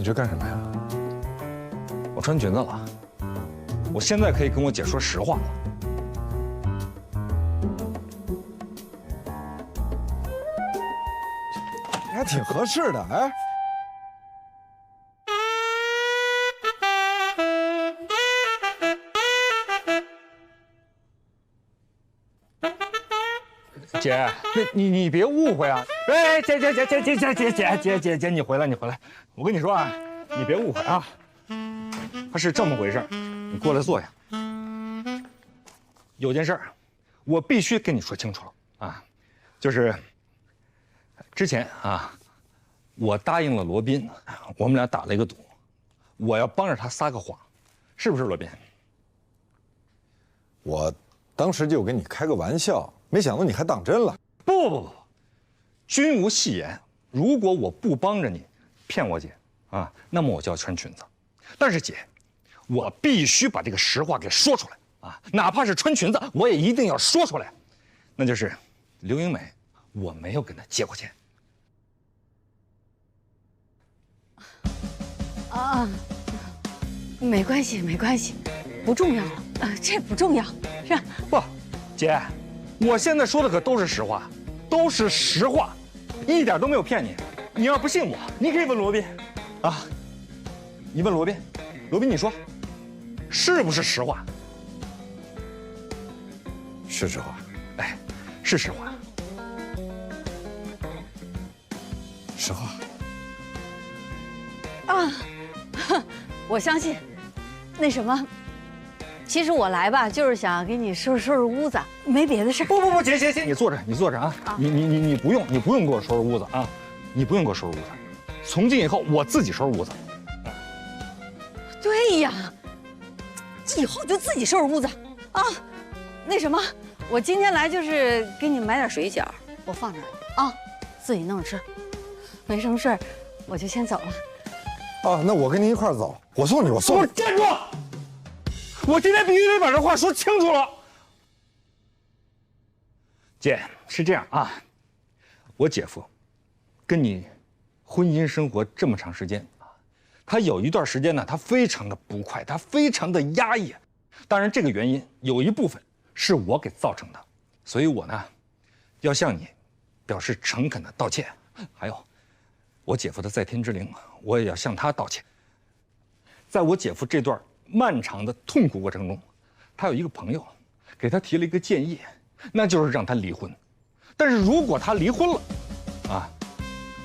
你这干什么呀？我穿裙子了，我现在可以跟我姐说实话了。你还挺合适的，哎。姐，你别误会啊！哎，姐，你回来，我跟你说啊，你别误会啊，他是这么回事，你过来坐下。有件事儿，我必须跟你说清楚了啊，就是之前啊，我答应了罗宾，我们俩打了一个赌，我要帮着他撒个谎，是不是罗宾？我当时就跟你开个玩笑。没想到你还当真了！不，君无戏言。如果我不帮着你骗我姐啊，那么我就要穿裙子。但是姐，我必须把这个实话给说出来啊，哪怕是穿裙子，我也一定要说出来。那就是刘英美，我没有跟她借过钱。啊，没关系，不重要这不重要，是吧？不，姐。我现在说的可都是实话，都是实话，一点都没有骗你。你要不信我，你可以问罗宾，啊，你问罗宾，罗宾你说，是不是实话？是实话。哎，是实话。实话。啊，我相信。那什么。其实我来吧，就是想给你收拾屋子，没别的事儿。不，姐，你坐着啊！你不用给我收拾屋子啊！你不用给我收拾屋子，从今以后我自己收拾屋子。对呀，以后就自己收拾屋子啊！那什么，我今天来就是给你买点水饺，我放这儿啊，自己弄着吃。没什么事儿，我就先走了。哦，那我跟您一块儿走，我送你。站住！我今天必须得把这话说清楚了。姐，是这样啊，我姐夫跟你婚姻生活这么长时间啊，他有一段时间呢，他非常的不快，他非常的压抑。当然，这个原因有一部分是我给造成的，所以我呢，要向你表示诚恳的道歉。还有，我姐夫的在天之灵，我也要向他道歉。在我姐夫这段漫长的痛苦过程中，他有一个朋友给他提了一个建议，那就是让他离婚。但是如果他离婚了，啊，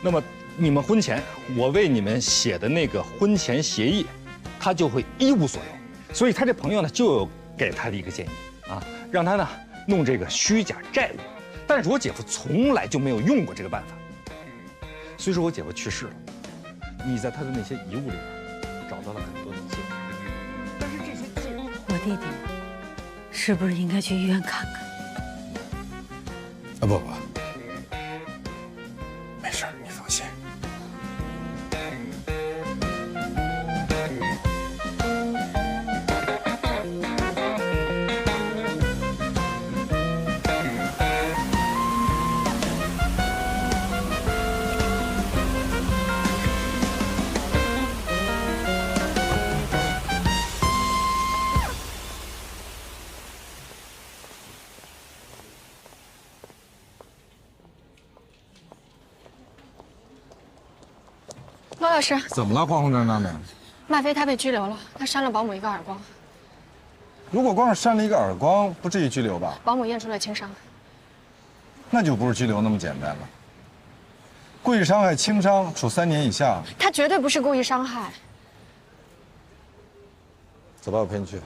那么你们婚前我为你们写的那个婚前协议，他就会一无所有。所以他这朋友呢，就有给他的一个建议啊，让他呢弄这个虚假债务。但是我姐夫从来就没有用过这个办法。虽说我姐夫去世了，你在他的那些遗物里边找到了很多的记录。我弟弟是不是应该去医院看看？啊不，没事，你放心。罗老师，怎么了，慌慌张张的？麦飞他被拘留了，他扇了保姆一个耳光。如果光是扇了一个耳光，不至于拘留吧？保姆验出了轻伤。那就不是拘留那么简单了。故意伤害轻伤，处3年以下。他绝对不是故意伤害。走吧，我陪你去。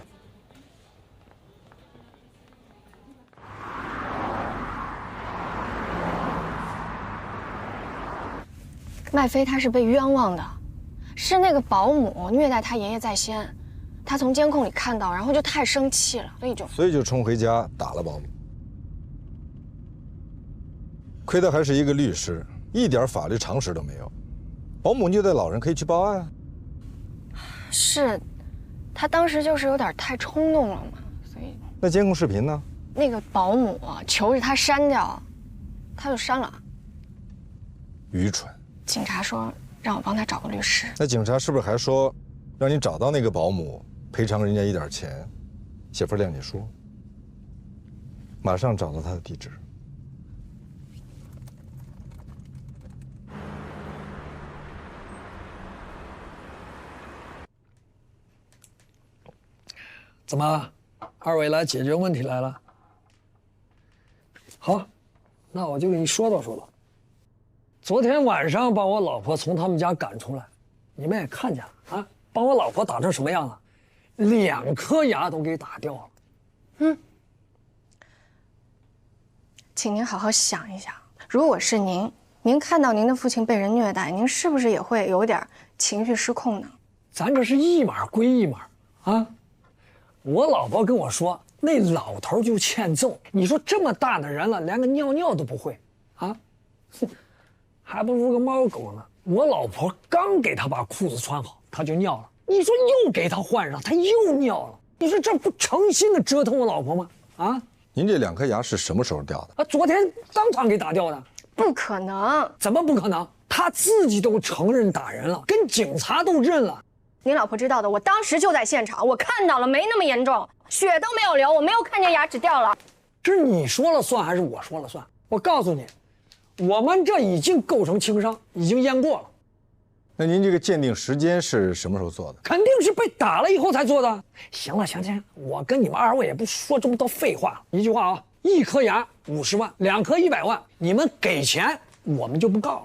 麦飞他是被冤枉的，是那个保姆虐待他爷爷在先，他从监控里看到，然后就太生气了，所以就冲回家打了保姆。亏得还是一个律师，一点法律常识都没有。保姆虐待老人可以去报案啊。是，他当时就是有点太冲动了嘛，所以。那监控视频呢？那个保姆求着他删掉，他就删了。愚蠢。警察说让我帮他找个律师。那警察是不是还说，让你找到那个保姆，赔偿人家一点钱，写份谅解书？马上找到他的地址。怎么，二位来解决问题来了？好，那我就给你说道说道。昨天晚上把我老婆从他们家赶出来，你们也看见了啊，把我老婆打成什么样了？2颗牙都给打掉了。请您好好想一想，如果是您，您看到您的父亲被人虐待，您是不是也会有点情绪失控呢？咱这是一码归一码啊。我老婆跟我说，那老头就欠揍。你说这么大的人了，连个尿尿都不会，啊，还不如个猫狗呢。我老婆刚给他把裤子穿好，他就尿了。你说又给他换上，他又尿了。你说这不诚心的折腾我老婆吗？啊？您这2颗牙是什么时候掉的？啊，昨天当场给打掉的。不可能！怎么不可能？他自己都承认打人了，跟警察都认了。您老婆知道的，我当时就在现场，我看到了，没那么严重，血都没有流，我没有看见牙齿掉了。这是你说了算还是我说了算？我告诉你，我们这已经构成轻伤，已经验过了。那您这个鉴定时间是什么时候做的？肯定是被打了以后才做的。行了，行，我跟你们2位也不说这么多废话了。一句话啊，1颗牙50万，2颗100万，你们给钱，我们就不告了。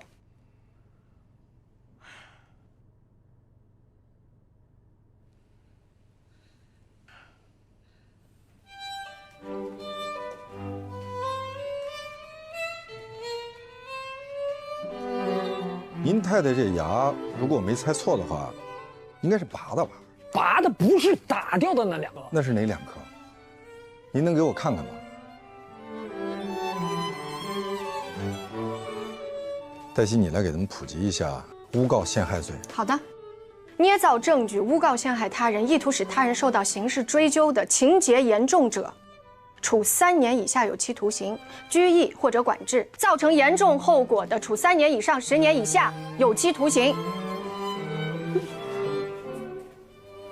您太太这牙，如果我没猜错的话，应该是拔的吧？拔的不是打掉的那2个。那是哪2颗？您能给我看看吗？黛西，你来给他们普及一下诬告陷害罪。好的，捏造证据诬告陷害他人，意图使他人受到刑事追究的，情节严重者，处3年以下有期徒刑、拘役或者管制；造成严重后果的，处3年以上10年以下有期徒刑。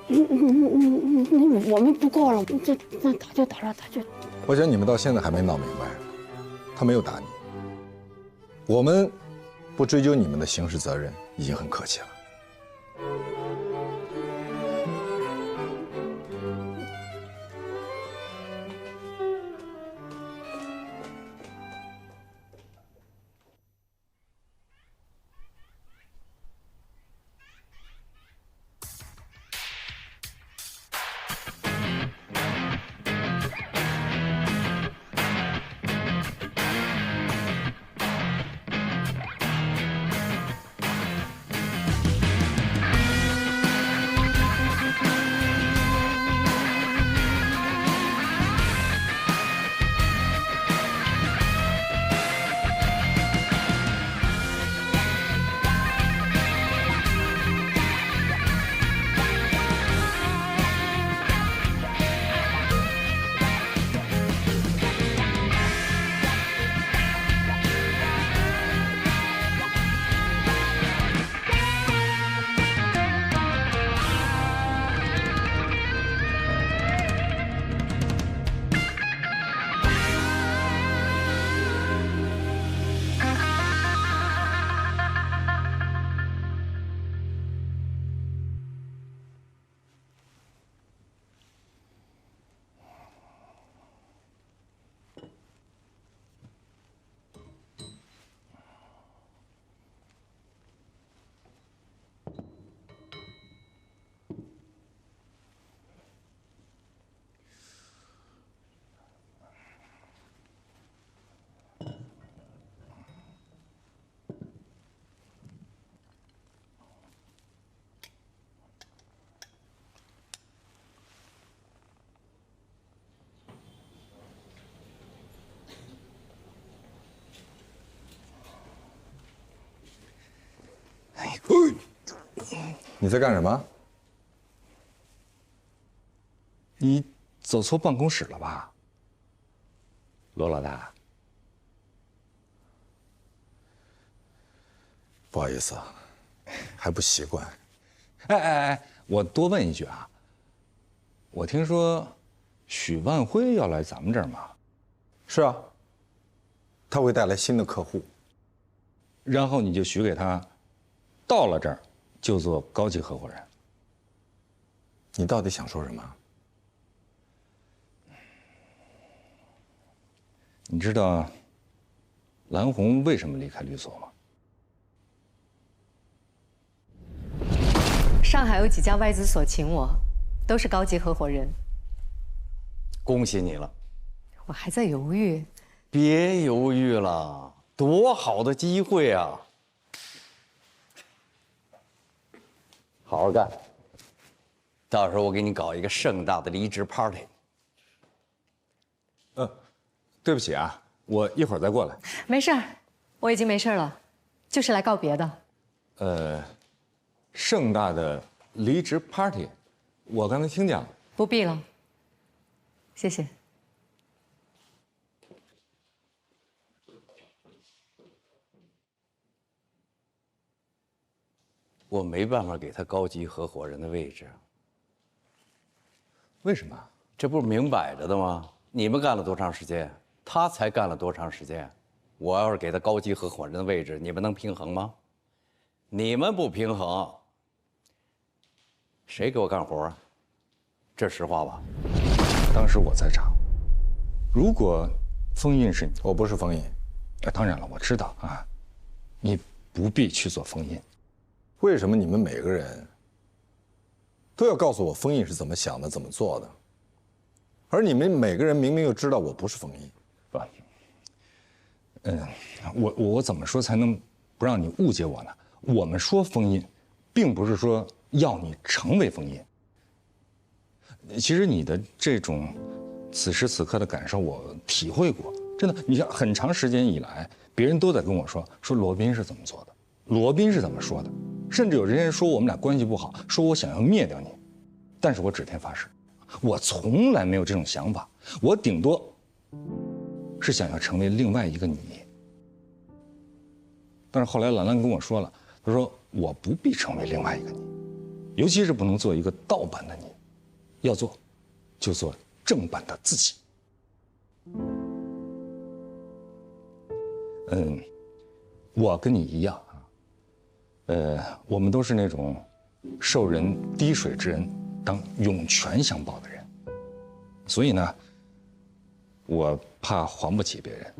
我们不告了，那打就打了，他就。我想你们到现在还没闹明白，他没有打你，我们不追究你们的刑事责任已经很客气了。你在干什么？你走错办公室了吧，罗老大？不好意思啊，还不习惯。哎，我多问一句啊，我听说许万辉要来咱们这儿嘛？是啊，他会带来新的客户，然后你就许给他，到了这儿就做高级合伙人。你到底想说什么？你知道蓝红为什么离开律所吗？上海有几家外资所请我，都是高级合伙人。恭喜你了，我还在犹豫。别犹豫了，多好的机会啊！好好干，到时候我给你搞一个盛大的离职 party。对不起啊，我一会儿再过来。没事儿，我已经没事了，就是来告别的。盛大的离职 party， 我刚才听见了。不必了，谢谢。我没办法给他高级合伙人的位置，为什么？这不是明摆着的吗？你们干了多长时间，他才干了多长时间？我要是给他高级合伙人的位置，你们能平衡吗？你们不平衡，谁给我干活啊？这实话吧？当时我在场，如果封印是你，我不是封印。当然了，我知道啊，你不必去做封印。为什么你们每个人都要告诉我封印是怎么想的、怎么做的？而你们每个人明明又知道我不是封印。不，我怎么说才能不让你误解我呢？我们说封印，并不是说要你成为封印。其实你的这种此时此刻的感受，我体会过。真的，你像很长时间以来，别人都在跟我说罗宾是怎么做的，罗宾是怎么说的，甚至有人说我们俩关系不好，说我想要灭掉你。但是我指天发誓，我从来没有这种想法，我顶多是想要成为另外一个你。但是后来兰兰跟我说了，她说我不必成为另外一个你，尤其是不能做一个盗版的你，要做就做正版的自己。我跟你一样啊，我们都是那种受人滴水之恩当涌泉相报的人，所以呢，我怕还不起别人，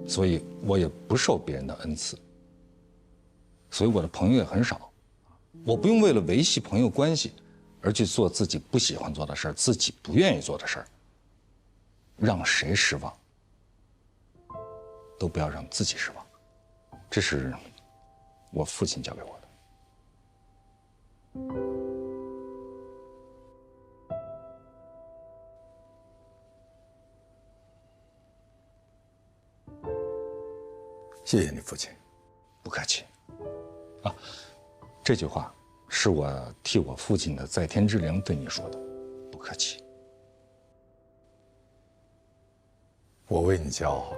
所以我也不受别人的恩赐，所以我的朋友也很少。我不用为了维系朋友关系而去做自己不喜欢做的事儿，自己不愿意做的事儿，让谁失望都不要让自己失望，这是我父亲教给我的。谢谢你父亲。不客气。啊，这句话是我替我父亲的在天之灵对你说的，不客气。我为你骄傲。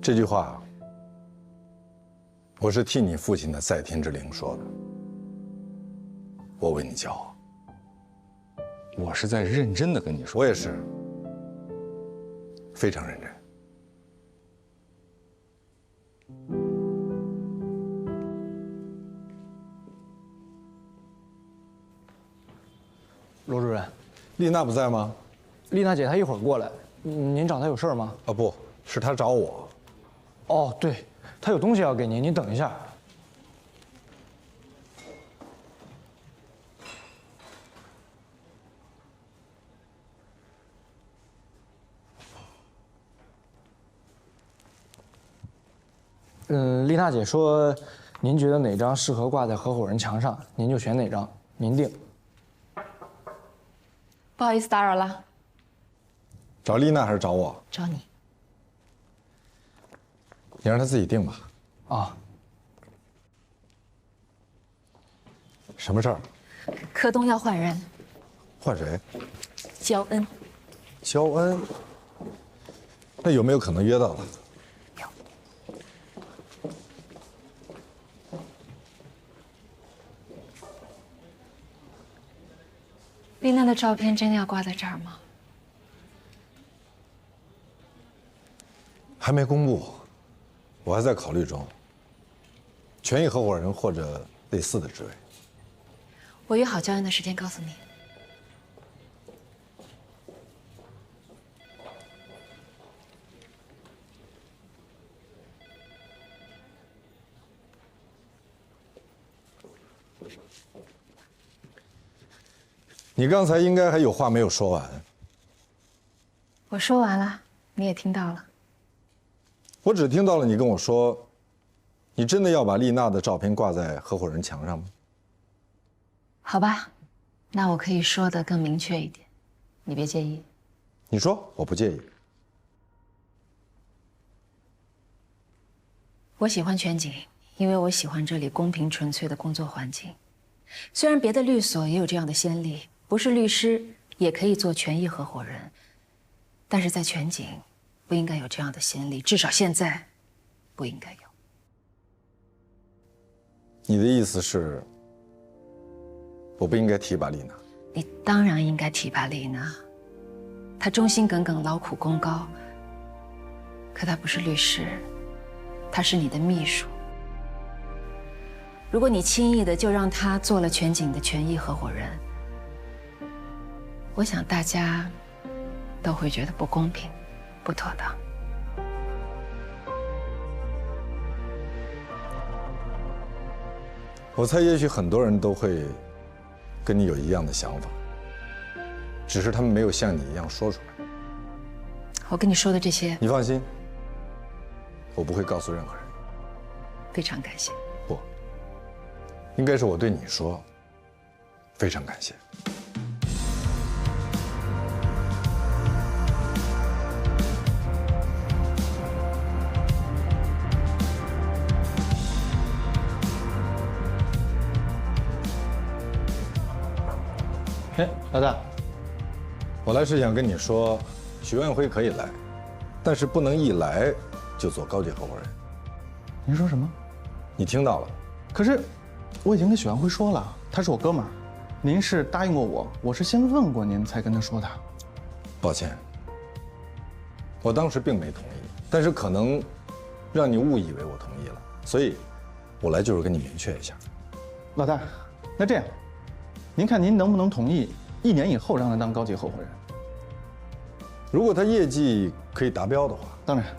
这句话，我是替你父亲的在天之灵说的。我为你骄傲。我是在认真的跟你说。我也是，非常认真。罗主任，丽娜不在吗？丽娜姐她一会儿过来，您找她有事儿吗？啊，不是她找我。哦，对，她有东西要给您，您等一下。丽娜姐说，您觉得哪张适合挂在合伙人墙上，您就选哪张，您定。不好意思打扰了，找丽娜还是找我？找你。你让她自己定吧。啊，什么事儿？柯东要换人，换谁？焦恩。焦恩。那有没有可能约到他？丽娜的照片真的要挂在这儿吗？还没公布，我还在考虑中。权益合伙人或者类似的职位。我约好交案的时间告诉你。你刚才应该还有话没有说完。我说完了，你也听到了。我只听到了你跟我说，你真的要把丽娜的照片挂在合伙人墙上吗？好吧，那我可以说的更明确一点，你别介意。你说，我不介意。我喜欢全景，因为我喜欢这里公平纯粹的工作环境。虽然别的律所也有这样的先例，不是律师也可以做权益合伙人，但是在全景不应该有这样的先例，至少现在不应该有。你的意思是，我不应该提拔丽娜？你当然应该提拔丽娜，她忠心耿耿、劳苦功高。可她不是律师，她是你的秘书。如果你轻易的就让她做了全景的权益合伙人，我想大家都会觉得不公平、不妥当。我猜，也许很多人都会跟你有一样的想法，只是他们没有像你一样说出来。我跟你说的这些，你放心，我不会告诉任何人。非常感谢。不，应该是我对你说，非常感谢。哎，老大，我来是想跟你说，许万辉可以来，但是不能一来就做高级合伙人。您说什么？你听到了？可是我已经跟许万辉说了，他是我哥们儿，您是答应过我，我是先问过您才跟他说的。抱歉，我当时并没同意，但是可能让你误以为我同意了，所以我来就是跟你明确一下。老大，那这样，您看您能不能同意1年以后让他当高级合伙人？如果他业绩可以达标的话，当然。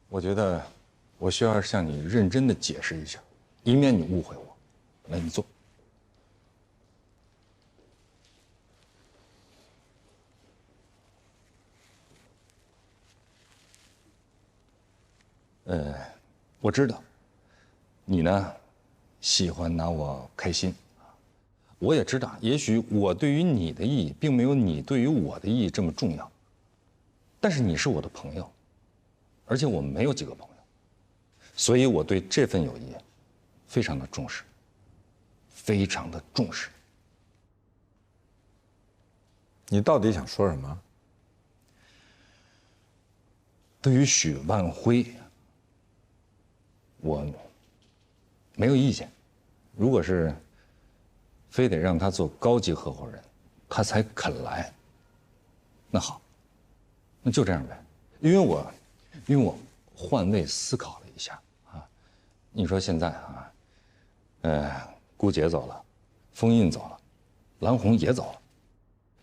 我觉得我需要向你认真的解释一下，以免你误会我。来，你坐。我知道，你呢，喜欢拿我开心，我也知道，也许我对于你的意义，并没有你对于我的意义这么重要。但是你是我的朋友，而且我们没有几个朋友，所以我对这份友谊非常的重视，非常的重视。你到底想说什么？对于许万辉，我没有意见。如果是非得让他做高级合伙人，他才肯来，那好，那就这样呗。因为我换位思考了一下啊，你说现在啊，顾杰走了，封印走了，蓝红也走了，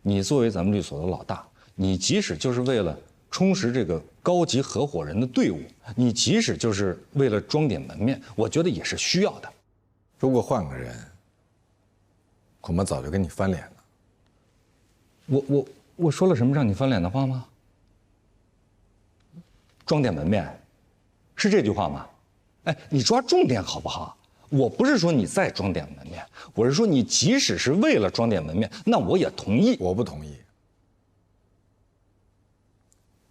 你作为咱们律所的老大，你即使就是为了充实这个高级合伙人的队伍，你即使就是为了装点门面，我觉得也是需要的。如果换个人，恐怕早就跟你翻脸了。我说了什么让你翻脸的话吗？装点门面，是这句话吗？哎，你抓重点好不好？我不是说你再装点门面，我是说你即使是为了装点门面，那我也同意。我不同意。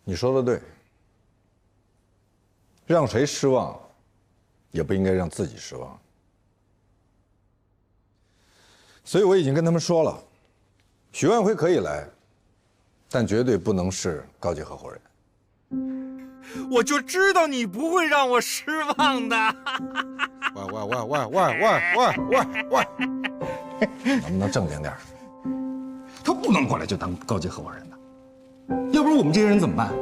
你说的对，让谁失望，也不应该让自己失望。所以我已经跟他们说了，许万辉可以来，但绝对不能是高级合伙人。我就知道你不会让我失望的。喂，能不能正经点？他不能过来就当高级合伙人的，要不然我们这些人怎么办？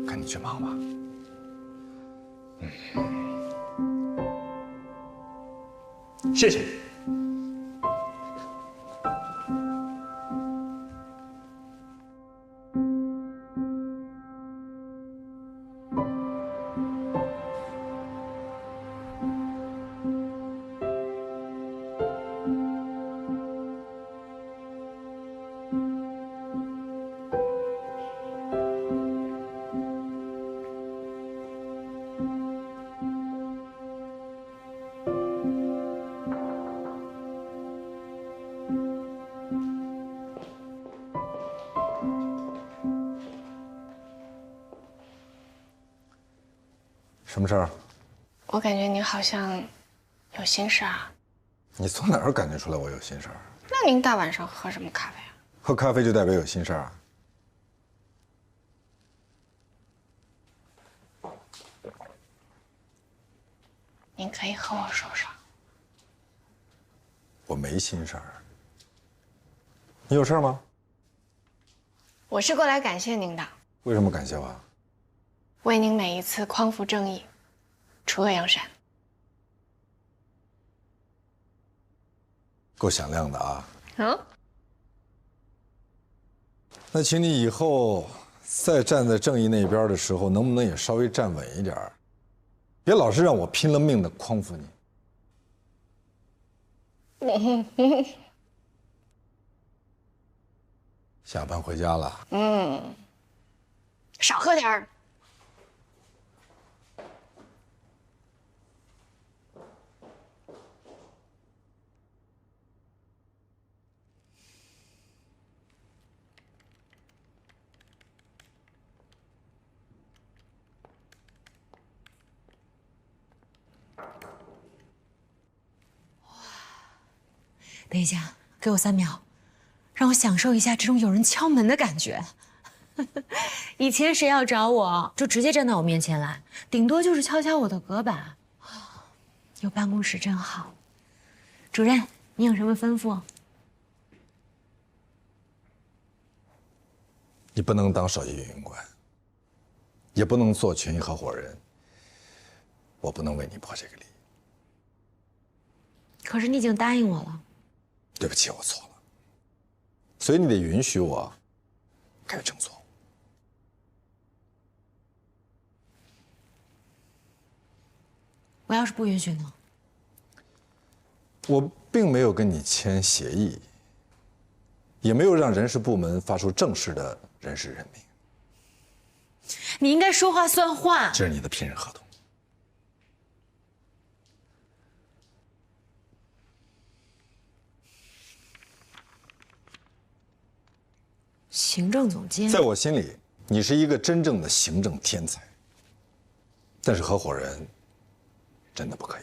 赶紧去忙吧。谢谢你。什么事儿？我感觉您好像有心事啊。你从哪儿感觉出来我有心事儿？那您大晚上喝什么咖啡啊？喝咖啡就代表有心事儿啊？您可以和我说说。我没心事儿。你有事儿吗？我是过来感谢您的，为什么感谢我？为您每一次匡扶正义，除恶扬善。够响亮的啊！嗯。那请你以后再站在正义那边的时候，能不能也稍微站稳一点儿？别老是让我拼了命的匡扶你。下班回家了。少喝点儿。等一下，给我3秒，让我享受一下这种有人敲门的感觉。以前谁要找我，就直接站到我面前来，顶多就是敲敲我的隔板。有办公室真好。主任，你有什么吩咐？你不能当首席运营官，也不能做权益合伙人。我不能为你破这个例。可是你已经答应我了。对不起，我错了。所以你得允许我改正错误。我要是不允许呢？我并没有跟你签协议，也没有让人事部门发出正式的人事任命。你应该说话算话。这是你的聘任合同。行政总监，在我心里，你是一个真正的行政天才。但是合伙人真的不可以。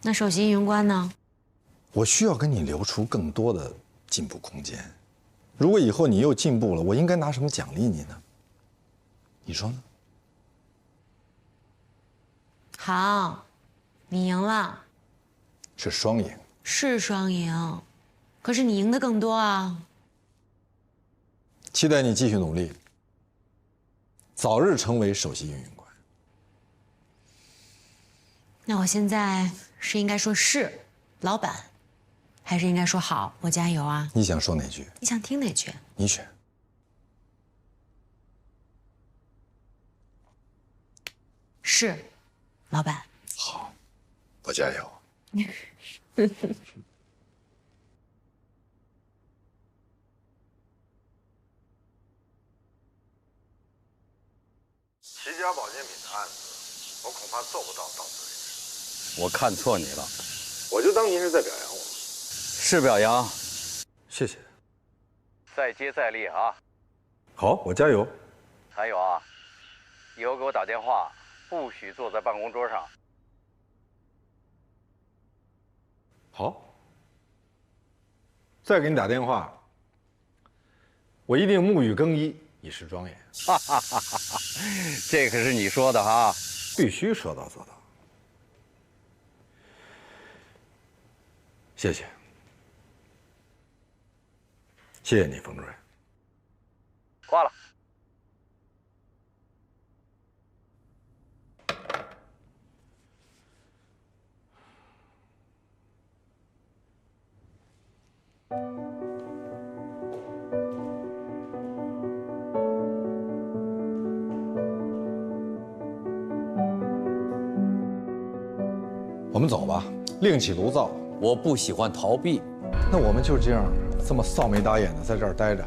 那首席运营官呢？我需要跟你留出更多的进步空间。如果以后你又进步了，我应该拿什么奖励你呢？你说呢？好，你赢了。是双赢。是双赢，可是你赢的更多啊。期待你继续努力，早日成为首席运营官。那我现在是应该说是老板，还是应该说好，我加油啊？你想说哪句？你想听哪句？你选。是，老板。好，我加油。齐家保健品的案子，我恐怕做不到到此为止。我看错你了，我就当您是在表扬我。是表扬。谢谢。再接再厉啊！好，我加油。还有啊，以后给我打电话，不许坐在办公桌上。好。再给你打电话，我一定沐浴更衣，以示庄严。哈哈哈哈！这可是你说的哈，必须说到做到。谢谢，谢谢你，冯主任。挂了。我们走吧，另起炉灶。我不喜欢逃避。那我们就这样，这么臊眉打眼的在这儿待着。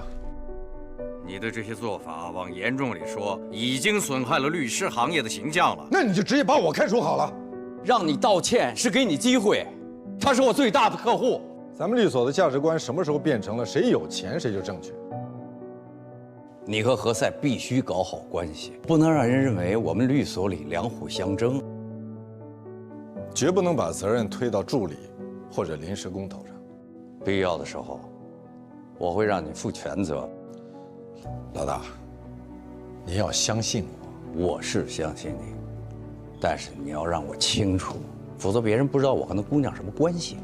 你的这些做法，往严重里说，已经损害了律师行业的形象了。那你就直接把我开除好了。让你道歉是给你机会，他是我最大的客户。咱们律所的价值观什么时候变成了谁有钱谁就正确？你和何塞必须搞好关系，不能让人认为我们律所里两虎相争。绝不能把责任推到助理或者临时工头上。必要的时候，我会让你负全责。老大，你要相信我。我是相信你，但是你要让我清楚，否则别人不知道我和那姑娘什么关系。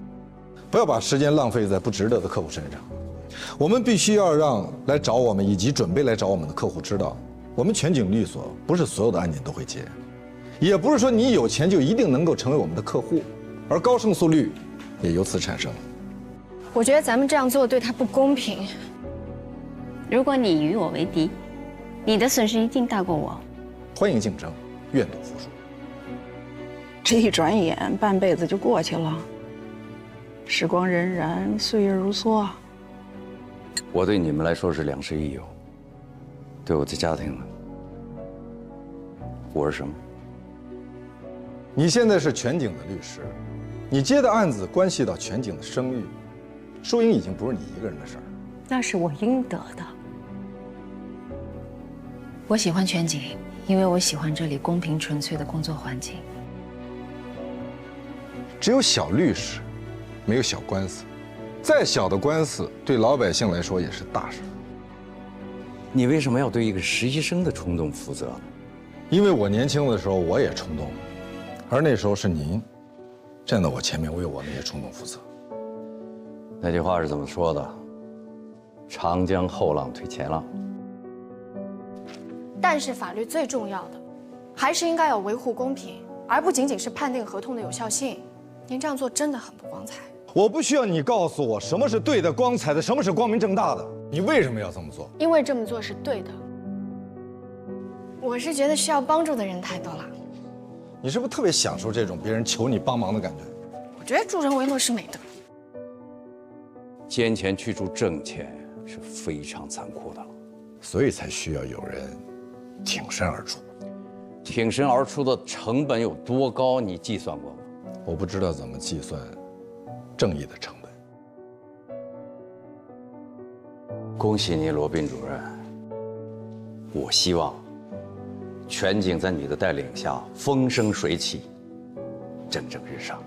不要把时间浪费在不值得的客户身上。我们必须要让来找我们以及准备来找我们的客户知道，我们全景律所不是所有的案件都会接，也不是说你有钱就一定能够成为我们的客户，而高胜诉率也由此产生。我觉得咱们这样做对他不公平。如果你与我为敌，你的损失一定大过我。欢迎竞争，愿赌服输。这一转眼，半辈子就过去了，时光荏苒，岁月如梭。我对你们来说是良师益友，对我的家庭呢？我是什么？你现在是全景的律师，你接的案子关系到全景的声誉，输赢已经不是你一个人的事儿。那是我应得的。我喜欢全景，因为我喜欢这里公平纯粹的工作环境。只有小律师，没有小官司。再小的官司，对老百姓来说也是大事。你为什么要对一个实习生的冲动负责呢？因为我年轻的时候我也冲动，而那时候是您站在我前面为我那些冲动负责。那句话是怎么说的？长江后浪推前浪。但是法律最重要的，还是应该要维护公平，而不仅仅是判定合同的有效性。您这样做真的很不光彩。我不需要你告诉我什么是对的、光彩的，什么是光明正大的。你为什么要这么做？因为这么做是对的。我是觉得需要帮助的人太多了。你是不是特别享受这种别人求你帮忙的感觉？我觉得助人为乐是美德。奸钱驱逐正钱是非常残酷的，所以才需要有人挺身而出。挺身而出的成本有多高？你计算过吗？我不知道怎么计算正义的成本。恭喜你，罗宾主任。我希望全景在你的带领下风生水起，蒸蒸日上。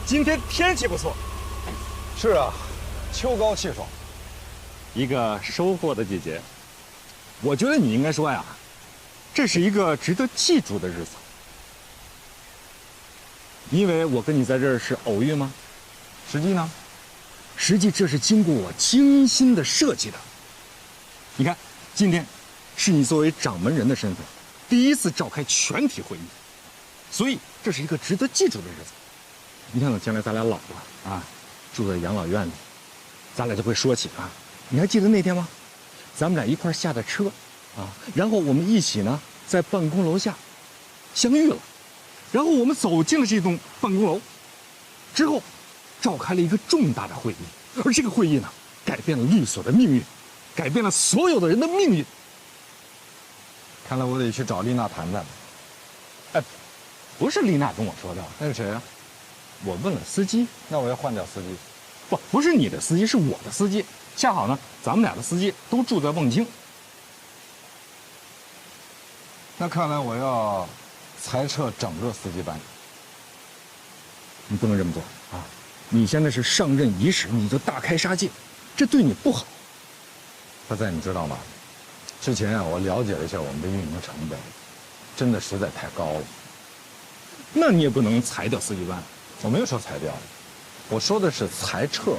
今天天气不错。是啊，秋高气爽，一个收获的季节。我觉得你应该说呀，这是一个值得记住的日子。因为我跟你在这儿是偶遇吗？实际呢？实际这是经过我精心的设计的。你看，今天是你作为掌门人的身份，第一次召开全体会议，所以这是一个值得记住的日子。你看等将来咱俩老了啊，住在养老院里，咱俩就会说起啊，你还记得那天吗？咱们俩一块下的车，啊，然后我们一起呢在办公楼下相遇了，然后我们走进了这栋办公楼，之后召开了一个重大的会议，而这个会议呢，改变了律所的命运，改变了所有的人的命运。看来我得去找丽娜谈谈。哎，不是丽娜跟我说的，那是谁啊？我问了司机。那我要换掉司机。不是你的司机，是我的司机。恰好呢，咱们俩的司机都住在望京。那看来我要裁撤整个司机班。你不能这么做啊！你现在是上任伊始，你就大开杀戒，这对你不好。大在，你知道吗？之前啊，我了解了一下我们的运营成本，真的实在太高了。那你也不能裁掉司机班。我没有说裁掉，我说的是裁撤。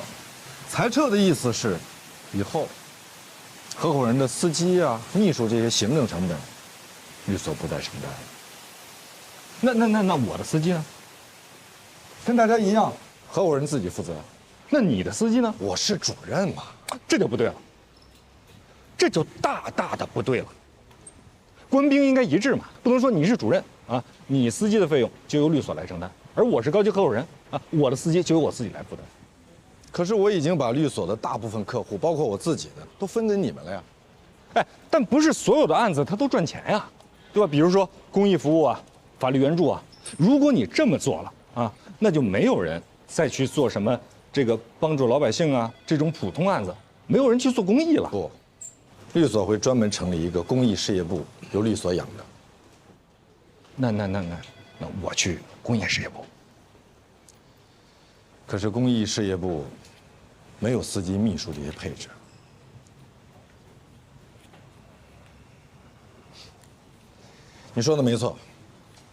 裁撤的意思是，以后合伙人的司机啊、秘书这些行政成本，律所不再承担。那我的司机呢？跟大家一样，合伙人自己负责。那你的司机呢？我是主任嘛，这就不对了。这就大大的不对了。官兵应该一致嘛，不能说你是主任啊，你司机的费用就由律所来承担，而我是高级合伙人啊，我的司机就由我自己来负担。可是我已经把律所的大部分客户，包括我自己的，都分给你们了呀。哎，但不是所有的案子它都赚钱呀，对吧？比如说公益服务啊、法律援助啊，如果你这么做了啊，那就没有人再去做什么这个帮助老百姓啊这种普通案子，没有人去做公益了。不，律所会专门成立一个公益事业部，由律所养着。那我去公益事业部。可是公益事业部没有司机、秘书这些配置。你说的没错，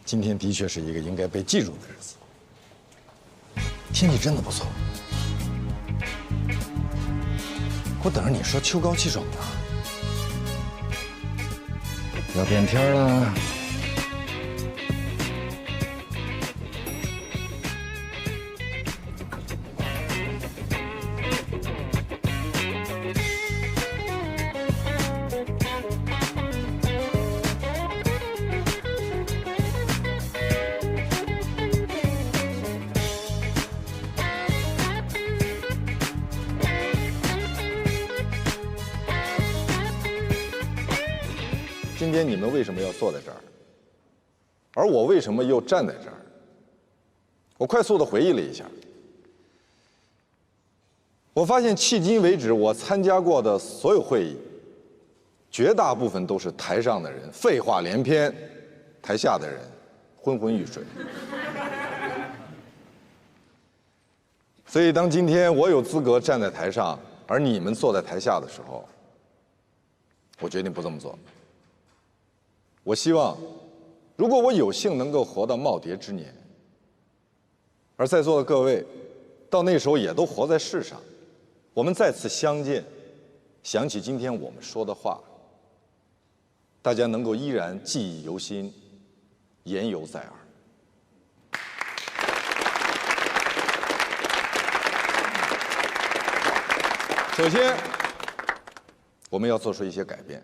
今天的确是一个应该被记住的日子。天气真的不错，我等着你说秋高气爽呢。要变天了。今天你们为什么要坐在这儿？而我为什么又站在这儿？我快速地回忆了一下，我发现迄今为止我参加过的所有会议，绝大部分都是台上的人废话连篇，台下的人昏昏欲睡。所以当今天我有资格站在台上，而你们坐在台下的时候，我决定不这么做。我希望，如果我有幸能够活到耄耋之年，而在座的各位，到那时候也都活在世上，我们再次相见，想起今天我们说的话，大家能够依然记忆犹新，言犹在耳。首先，我们要做出一些改变。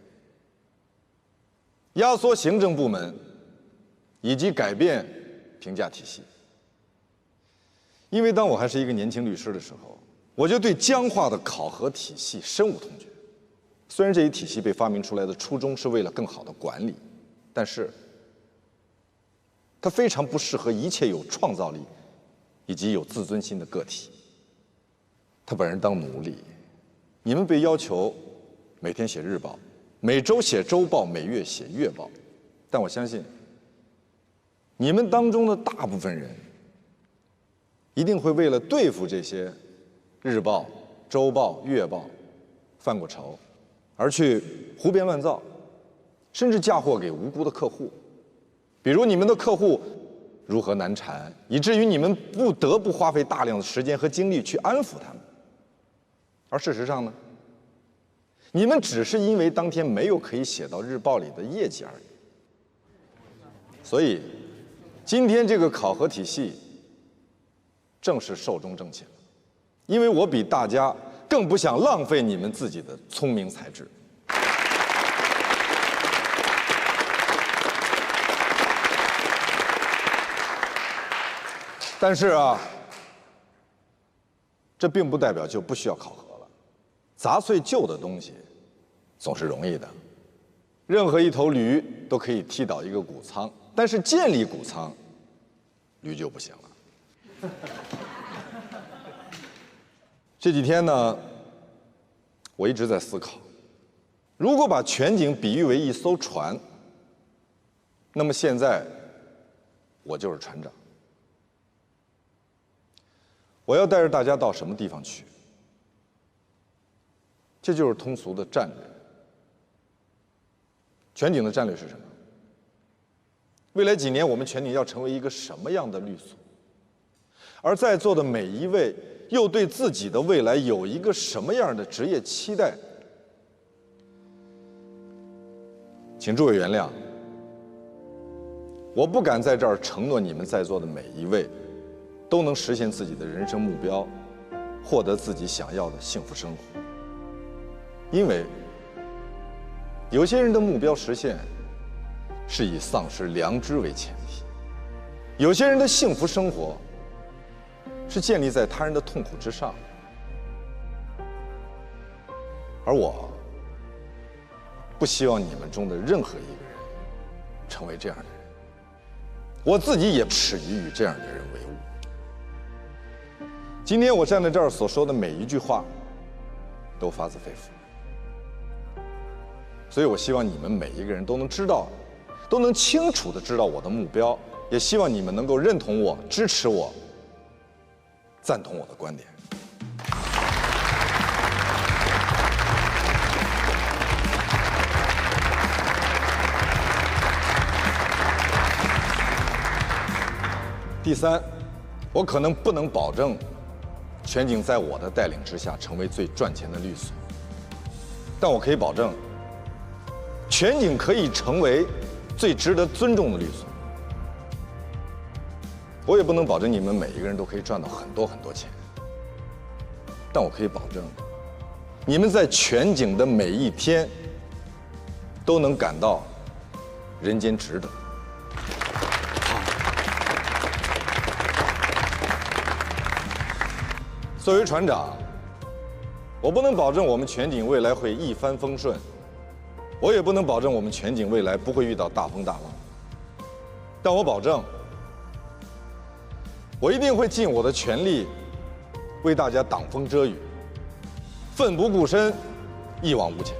压缩行政部门，以及改变评价体系。因为当我还是一个年轻律师的时候，我就对僵化的考核体系深恶痛绝。虽然这一体系被发明出来的初衷是为了更好的管理，但是它非常不适合一切有创造力以及有自尊心的个体。他把人当奴隶，你们被要求每天写日报，每周写周报，每月写月报，但我相信，你们当中的大部分人，一定会为了对付这些日报、周报、月报犯过愁，而去胡编乱造，甚至嫁祸给无辜的客户。比如你们的客户如何难缠，以至于你们不得不花费大量的时间和精力去安抚他们。而事实上呢，你们只是因为当天没有可以写到日报里的业绩而已。所以，今天这个考核体系正是寿终正寝了，因为我比大家更不想浪费你们自己的聪明才智。但是啊，这并不代表就不需要考核了。砸碎旧的东西总是容易的，任何一头驴都可以踢倒一个谷仓，但是建立谷仓，驴就不行了。这几天呢，我一直在思考，如果把全景比喻为一艘船，那么现在我就是船长。我要带着大家到什么地方去？这就是通俗的战略。全景的战略是什么？未来几年我们全景要成为一个什么样的律所？而在座的每一位又对自己的未来有一个什么样的职业期待？请诸位原谅，我不敢在这儿承诺你们在座的每一位都能实现自己的人生目标，获得自己想要的幸福生活。因为有些人的目标实现是以丧失良知为前提，有些人的幸福生活是建立在他人的痛苦之上。而我不希望你们中的任何一个人成为这样的人，我自己也耻于与这样的人为伍。今天我站在这儿所说的每一句话，都发自肺腑。所以我希望你们每一个人都能知道，都能清楚地知道我的目标，也希望你们能够认同我、支持我、赞同我的观点。第三，我可能不能保证全景在我的带领之下成为最赚钱的律所，但我可以保证，全景可以成为最值得尊重的律所。我也不能保证你们每一个人都可以赚到很多很多钱，但我可以保证，你们在全景的每一天都能感到人间值得。作为船长，我不能保证我们全景未来会一帆风顺，我也不能保证我们全景未来不会遇到大风大浪，但我保证，我一定会尽我的全力，为大家挡风遮雨，奋不顾身，一往无前。